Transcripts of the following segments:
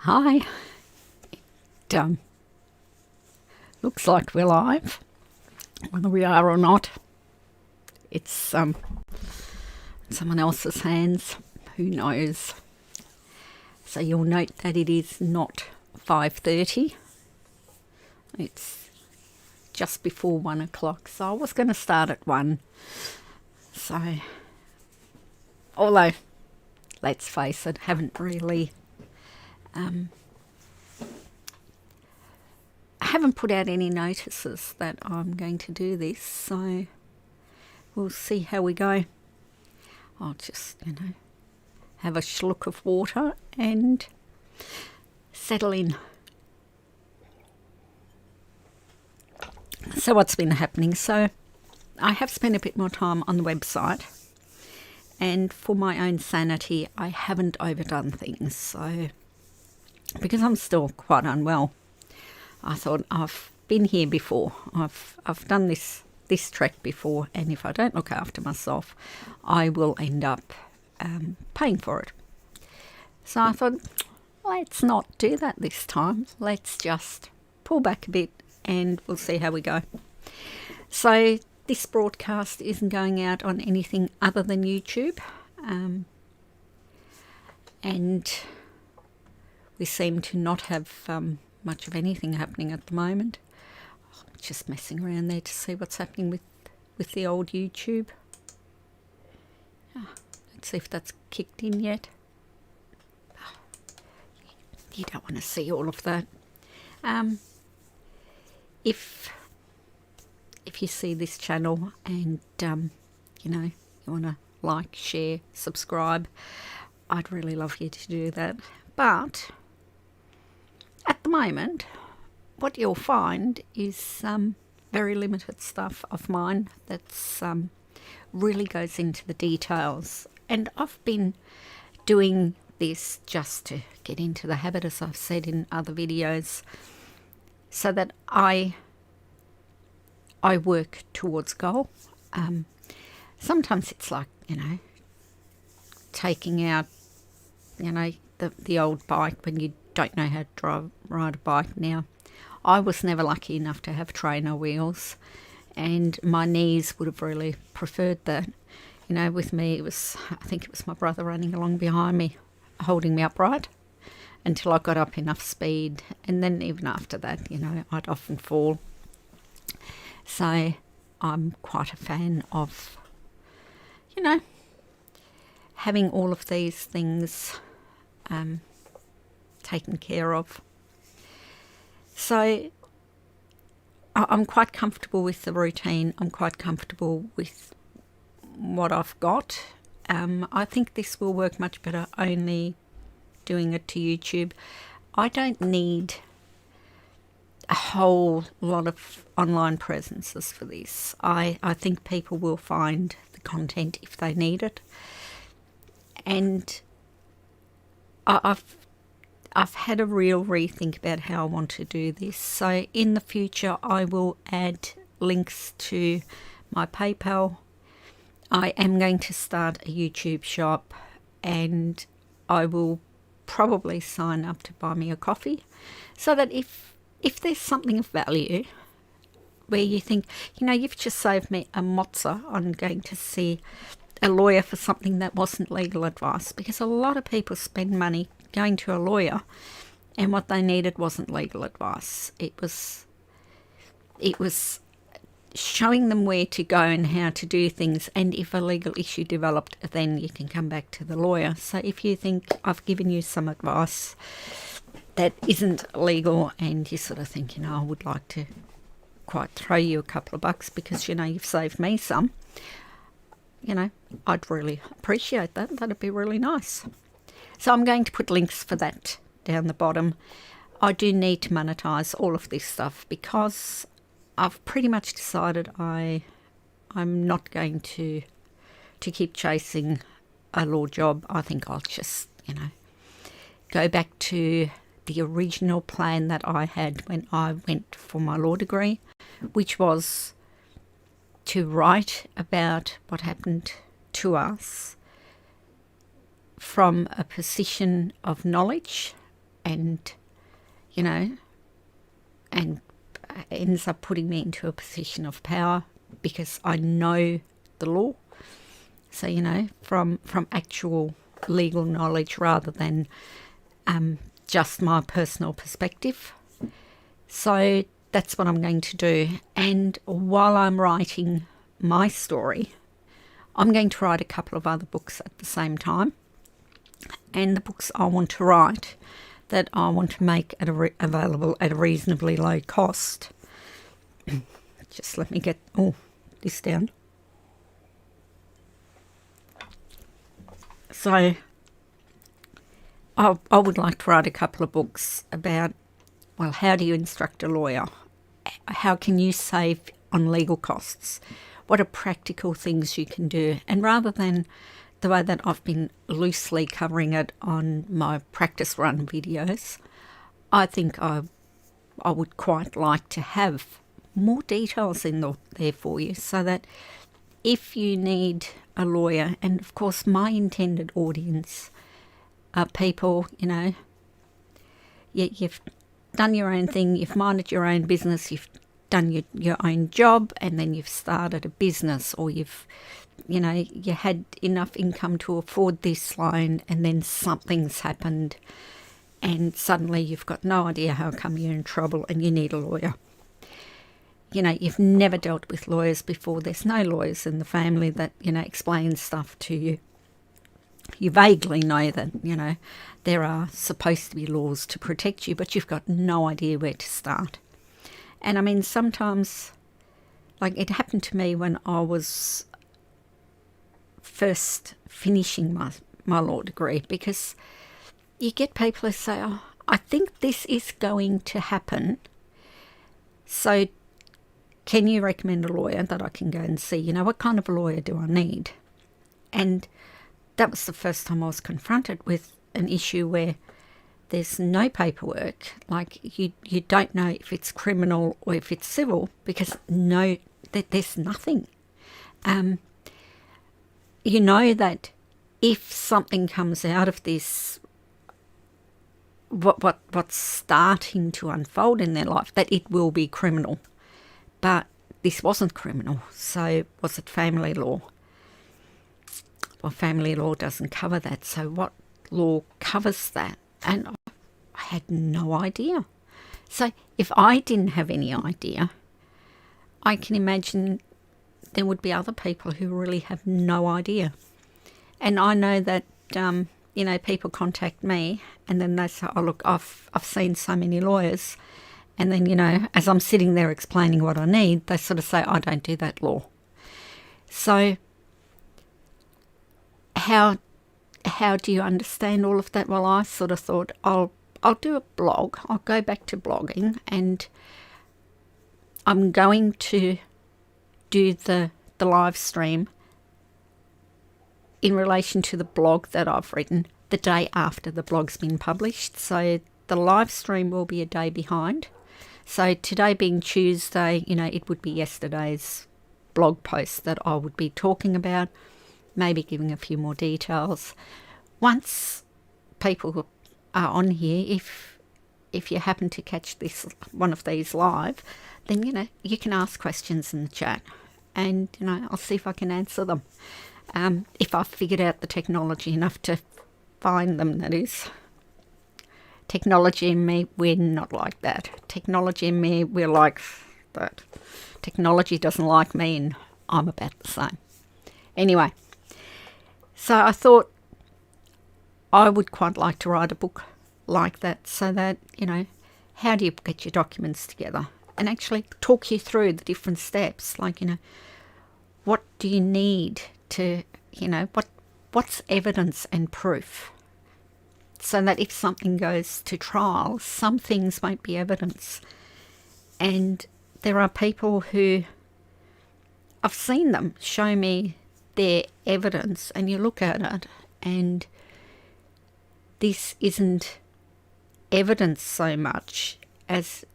Hi. Looks like we're live. Whether we are or not, it's someone else's hands. Who knows? So you'll note that it is not 5:30. It's just before 1 o'clock. So I was going to start at 1. So, although, let's face it, haven't really I haven't put out any notices that I'm going to do this, so we'll see how we go. I'll just, have a schluck of water and settle in. So what's been happening? So I have spent a bit more time on the website, and for my own sanity, I haven't overdone things. So because I'm still quite unwell, I thought I've been here before. I've done this trek before, and if I don't look after myself, I will end up paying for it. So I thought, let's not do that this time. Let's just pull back a bit and we'll see how we go. So this broadcast isn't going out on anything other than YouTube. And we seem to not have much of anything happening at the moment. Just messing around there to see what's happening with the old YouTube. Let's see if that's kicked in yet. You don't want to see all of that. If you see this channel and you want to like, share, subscribe, I'd really love you to do that. But at the moment, what you'll find is very limited stuff of mine that's really goes into the details. And I've been doing this just to get into the habit, as I've said in other videos, so that I work towards goal. Sometimes it's like, taking out, the old bike when you don't know how to ride a bike now. I was never lucky enough to have trainer wheels, and my knees would have really preferred that. With me, I think it was my brother running along behind me, holding me upright until I got up enough speed. And then even after that, I'd often fall. So I'm quite a fan of, having all of these things taken care of. So I'm quite comfortable with the routine. I'm quite comfortable with what I've got. I think this will work much better only doing it to YouTube. I don't need a whole lot of online presences for this. I think people will find the content if they need it. And I've had a real rethink about how I want to do this. So in the future, I will add links to my PayPal. I am going to start a YouTube shop, and I will probably sign up to buy me a coffee, so that if there's something of value where you think, you've just saved me a mozza on going to see a lawyer for something that wasn't legal advice, because a lot of people spend money going to a lawyer and what they needed wasn't legal advice. It was showing them where to go and how to do things, and if a legal issue developed, then you can come back to the lawyer. So if you think I've given you some advice that isn't legal and you sort of think, I would like to quite throw you a couple of bucks because, you've saved me some, I'd really appreciate that. That'd be really nice. So I'm going to put links for that down the bottom. I do need to monetize all of this stuff because I've pretty much decided I'm not going to keep chasing a law job. I think I'll just, go back to the original plan that I had when I went for my law degree, which was to write about what happened to us from a position of knowledge and, you know, and ends up putting me into a position of power because I know the law. So, you know, from actual legal knowledge rather than just my personal perspective. So that's what I'm going to do. And while I'm writing my story, I'm going to write a couple of other books at the same time. And the books I want to write, that I want to make available at a reasonably low cost. Just let me get this down. So I would like to write a couple of books about, well, how do you instruct a lawyer? How can you save on legal costs? What are practical things you can do? And rather than the way that I've been loosely covering it on my practice run videos, I think I would quite like to have more details in there for you, so that if you need a lawyer, and of course my intended audience are people, you know, you've done your own thing, you've minded your own business, you've done your own job, and then you've started a business, or you've, you know, you had enough income to afford this loan, and then something's happened and suddenly you've got no idea how come you're in trouble and you need a lawyer. You know, you've never dealt with lawyers before. There's no lawyers in the family that, you know, explain stuff to you. You vaguely know that, you know, there are supposed to be laws to protect you, but you've got no idea where to start. And I mean, sometimes, like it happened to me when I was first finishing my law degree, because you get people who say, oh, I think this is going to happen, so can you recommend a lawyer that I can go and see? You know, what kind of a lawyer do I need? And that was the first time I was confronted with an issue where there's no paperwork. Like you don't know if it's criminal or if it's civil, because there's nothing. You know that if something comes out of this, what's starting to unfold in their life, that it will be criminal. But this wasn't criminal, so was it family law? Well, family law doesn't cover that, so what law covers that? And I had no idea. So if I didn't have any idea, I can imagine there would be other people who really have no idea. And I know that, you know, people contact me and then they say, oh, look, I've seen so many lawyers. And then, you know, as I'm sitting there explaining what I need, they sort of say, I don't do that law. So how do you understand all of that? Well, I sort of thought I'll do a blog. I'll go back to blogging, and I'm going to do the live stream in relation to the blog that I've written the day after the blog's been published. So the live stream will be a day behind. So today being Tuesday, you know, it would be yesterday's blog post that I would be talking about, maybe giving a few more details. Once people are on here, if you happen to catch one of these live, then, you know, you can ask questions in the chat, and, you know, I'll see if I can answer them. If I've figured out the technology enough to find them, that is. Technology and me, we're not like that. Technology and me, we're like that. Technology doesn't like me, and I'm about the same. Anyway, so I thought I would quite like to write a book like that, so that, you know, how do you get your documents together? And actually talk you through the different steps. Like, you know, what do you need to, you know, what's evidence and proof? So that if something goes to trial, some things won't be evidence. And there are people who, I've seen them show me their evidence, and you look at it and this isn't evidence so much as,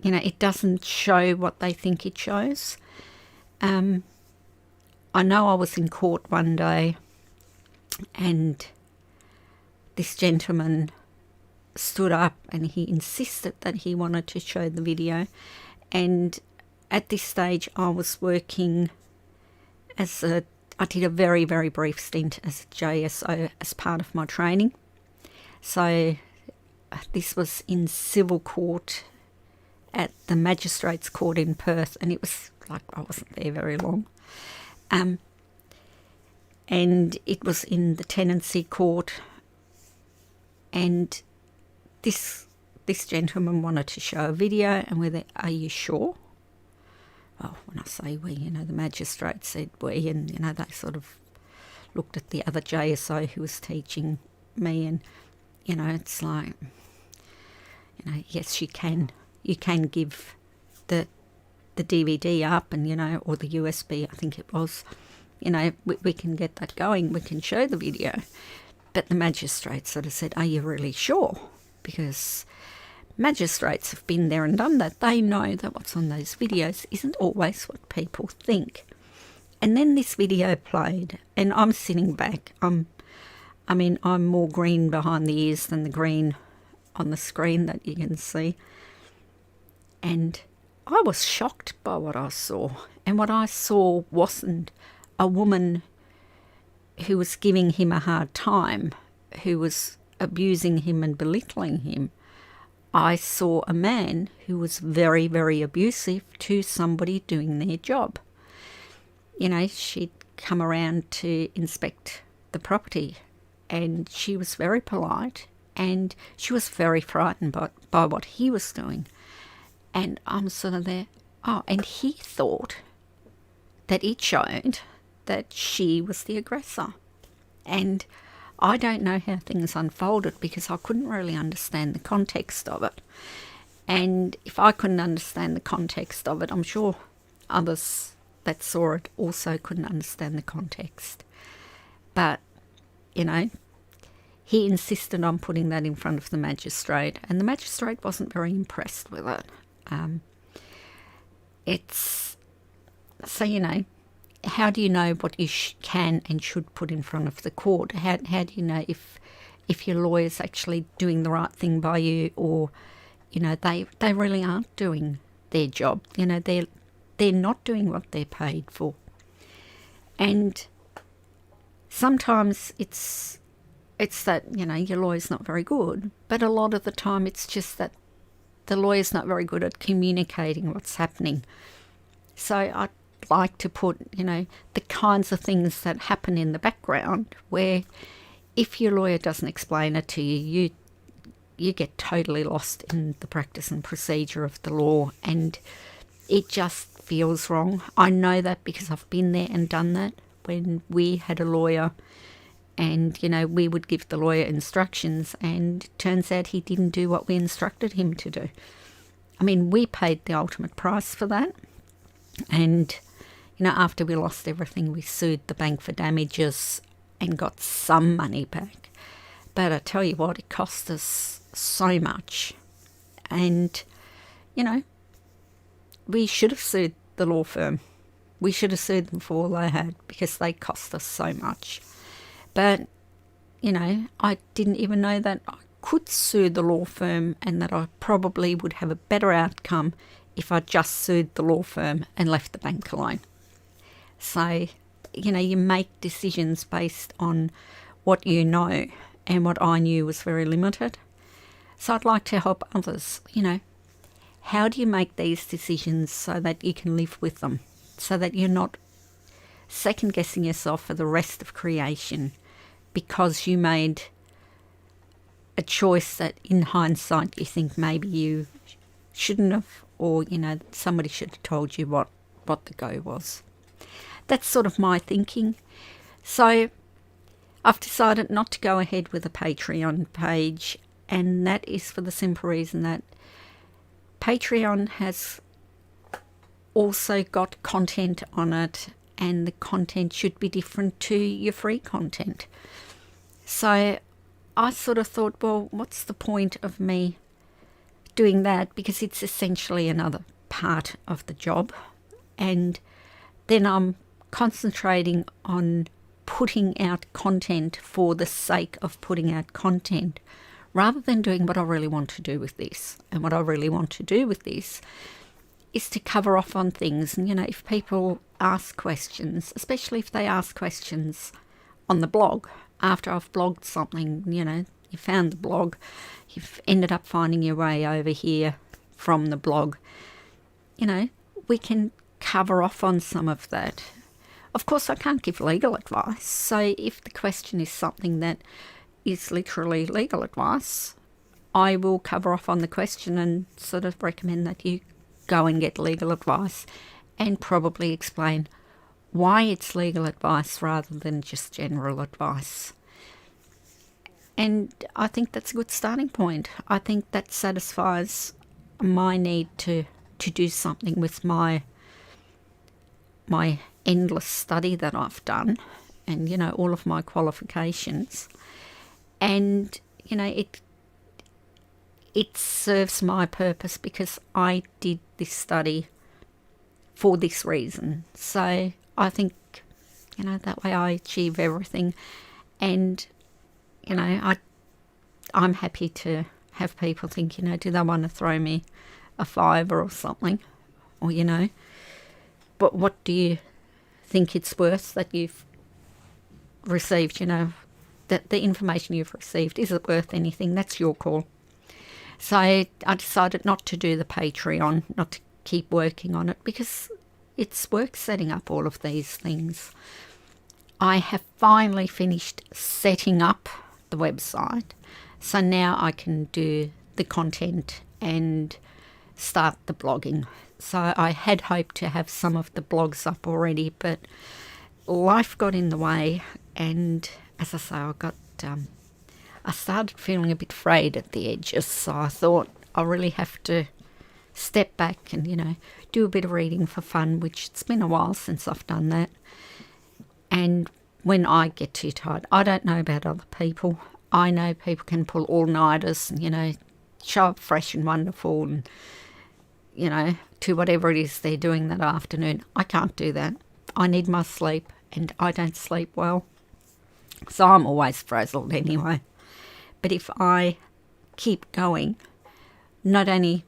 you know, it doesn't show what they think it shows. I know I was in court one day, and this gentleman stood up and he insisted that he wanted to show the video. And at this stage I was working I did a very, very brief stint as a JSO as part of my training. So this was in civil court at the Magistrates Court in Perth, and it was like I wasn't there very long. And it was in the tenancy court, and this gentleman wanted to show a video, and we're there, are you sure? Well, when I say we, the magistrate said we, and, they sort of looked at the other JSO who was teaching me, and, it's like, yes, you can give the DVD up and, or the USB, I think it was, we can get that going, we can show the video. But the magistrate sort of said, are you really sure? Because magistrates have been there and done that. They know that what's on those videos isn't always what people think. And then this video played, and I'm sitting back. I'm more green behind the ears than the green on the screen that you can see. And I was shocked by what I saw. And what I saw wasn't a woman who was giving him a hard time, who was abusing him and belittling him. I saw a man who was very, very abusive to somebody doing their job. She'd come around to inspect the property, and she was very polite, and she was very frightened by what he was doing. And I'm sort of there, and he thought that it showed that she was the aggressor. And I don't know how things unfolded because I couldn't really understand the context of it. And if I couldn't understand the context of it, I'm sure others that saw it also couldn't understand the context. But, he insisted on putting that in front of the magistrate, and the magistrate wasn't very impressed with it. How do you know what you can and should put in front of the court? How do you know if your lawyer's actually doing the right thing by you, or they really aren't doing their job? They're not doing what they're paid for. And sometimes it's that your lawyer's not very good, but a lot of the time it's just that the lawyer's not very good at communicating what's happening. So I like to put, the kinds of things that happen in the background where if your lawyer doesn't explain it to you, you get totally lost in the practice and procedure of the law, and it just feels wrong. I know that because I've been there and done that when we had a lawyer, and, we would give the lawyer instructions, and it turns out he didn't do what we instructed him to do. We paid the ultimate price for that, and after we lost everything, we sued the bank for damages and got some money back. But I tell you what, it cost us so much. And, we should have sued the law firm. We should have sued them for all they had because they cost us so much. But, I didn't even know that I could sue the law firm and that I probably would have a better outcome if I just sued the law firm and left the bank alone. So, you make decisions based on what you know, and what I knew was very limited. So I'd like to help others, how do you make these decisions so that you can live with them, so that you're not second-guessing yourself for the rest of creation because you made a choice that in hindsight you think maybe you shouldn't have, or, somebody should have told you what the go was. That's sort of my thinking. So I've decided not to go ahead with a Patreon page, and that is for the simple reason that Patreon has also got content on it, and the content should be different to your free content. So I sort of thought, well, what's the point of me doing that? Because it's essentially another part of the job. And then I'm concentrating on putting out content for the sake of putting out content, rather than doing what I really want to do with this. And what I really want to do with this is to cover off on things. And, if people ask questions, especially if they ask questions on the blog, after I've blogged something, you found the blog, you've ended up finding your way over here from the blog, we can cover off on some of that. Of course, I can't give legal advice. So if the question is something that is literally legal advice, I will cover off on the question and sort of recommend that you go and get legal advice and probably explain why it's legal advice rather than just general advice. And I think that's a good starting point. I think that satisfies my need to do something with my endless study that I've done and, all of my qualifications. And, it serves my purpose because I did this study for this reason. So I think, that way I achieve everything. And, I'm happy to have people think, do they want to throw me a fiver or something? Or, but what do you think it's worth that you've received, that the information you've received, is it worth anything? That's your call. So I decided not to do the Patreon, not to keep working on it, because it's work setting up all of these things. I have finally finished setting up the website, so now I can do the content and start the blogging. So I had hoped to have some of the blogs up already, but life got in the way, and as I say, I started feeling a bit frayed at the edges, so I thought I really have to step back and, do a bit of reading for fun, which it's been a while since I've done that. And when I get too tired, I don't know about other people. I know people can pull all-nighters and, show up fresh and wonderful and, to whatever it is they're doing that afternoon. I can't do that. I need my sleep, and I don't sleep well. So I'm always frazzled anyway. But if I keep going, not only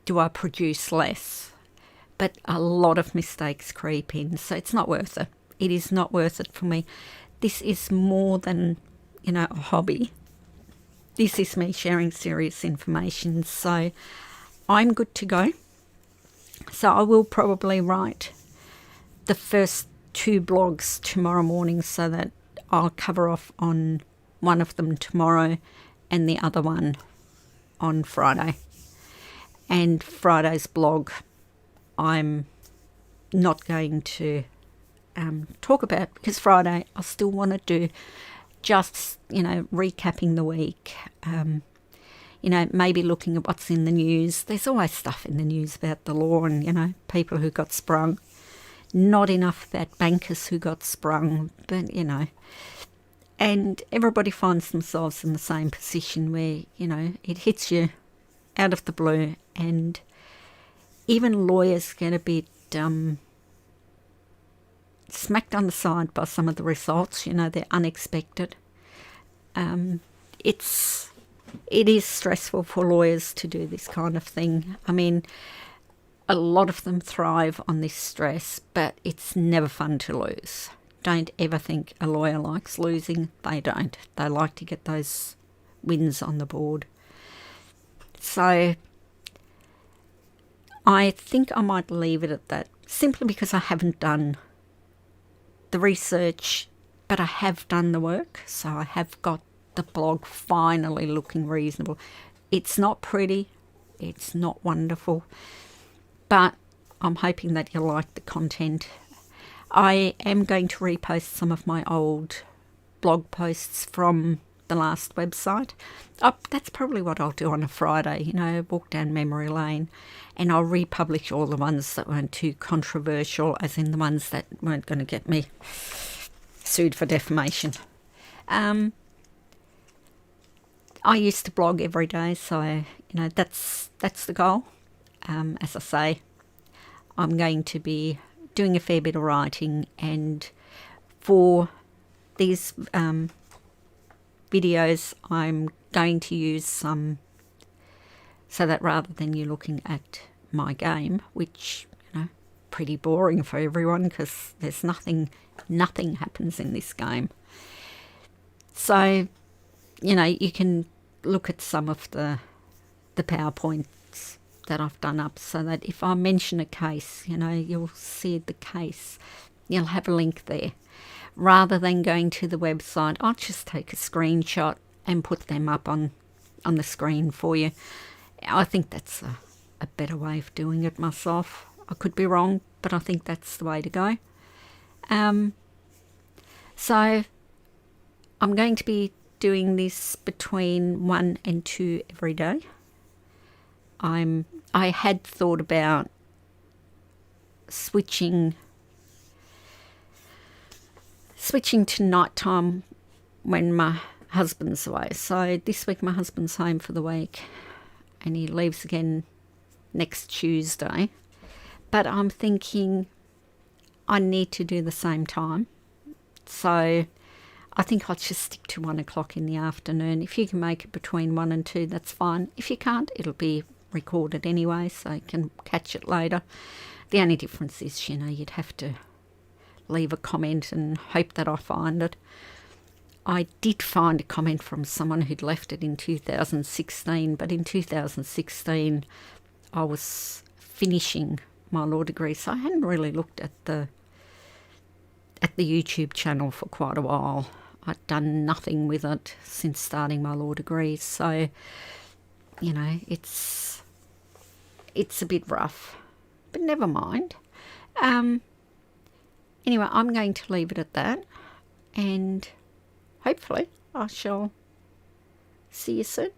do I produce less, but a lot of mistakes creep in. So it's not worth it. It is not worth it for me. This is more than, a hobby. This is me sharing serious information. So I'm good to go. So I will probably write the first 2 blogs tomorrow morning so that I'll cover off on one of them tomorrow and the other one on Friday. And Friday's blog I'm not going to talk about, because Friday I still want to do just, recapping the week, maybe looking at what's in the news. There's always stuff in the news about the law and, people who got sprung. Not enough about bankers who got sprung, but, and everybody finds themselves in the same position where, it hits you out of the blue, and even lawyers get a bit smacked on the side by some of the results. They're unexpected. It is stressful for lawyers to do this kind of thing. I mean, a lot of them thrive on this stress, but it's never fun to lose. Don't ever think a lawyer likes losing. They don't. They like to get those wins on the board. So I think I might leave it at that, simply because I haven't done the research, but I have done the work. So I have got the blog finally looking reasonable. It's not pretty, it's not wonderful, but I'm hoping that you'll like the content. I am going to repost some of my old blog posts from the last website. That's probably what I'll do on a Friday, walk down memory lane, and I'll republish all the ones that weren't too controversial, as in the ones that weren't going to get me sued for defamation. I used to blog every day, so that's the goal. As I say, I'm going to be doing a fair bit of writing, and for these videos I'm going to use some, so that rather than you looking at my game, which, pretty boring for everyone because there's nothing happens in this game. So, you can look at some of the PowerPoints that I've done up, so that if I mention a case, you'll see the case. You'll have a link there. Rather than going to the website, I'll just take a screenshot and put them up on the screen for you. I think that's a better way of doing it myself. I could be wrong, but I think that's the way to go. So I'm going to be doing this between 1 and 2 every day. I had thought about switching to nighttime when my husband's away. So this week my husband's home for the week and he leaves again next Tuesday. But I'm thinking I need to do the same time. So I think I'll just stick to 1 o'clock in the afternoon. If you can make it between 1 and 2, that's fine. If you can't, it'll be recorded anyway, so you can catch it later. The only difference is, you'd have to leave a comment and hope that I find it. I did find a comment from someone who'd left it in 2016, but in 2016 I was finishing my law degree, so I hadn't really looked at the YouTube channel for quite a while. I'd done nothing with it since starting my law degree, so it's a bit rough, but never mind. Anyway, I'm going to leave it at that, and hopefully I shall see you soon.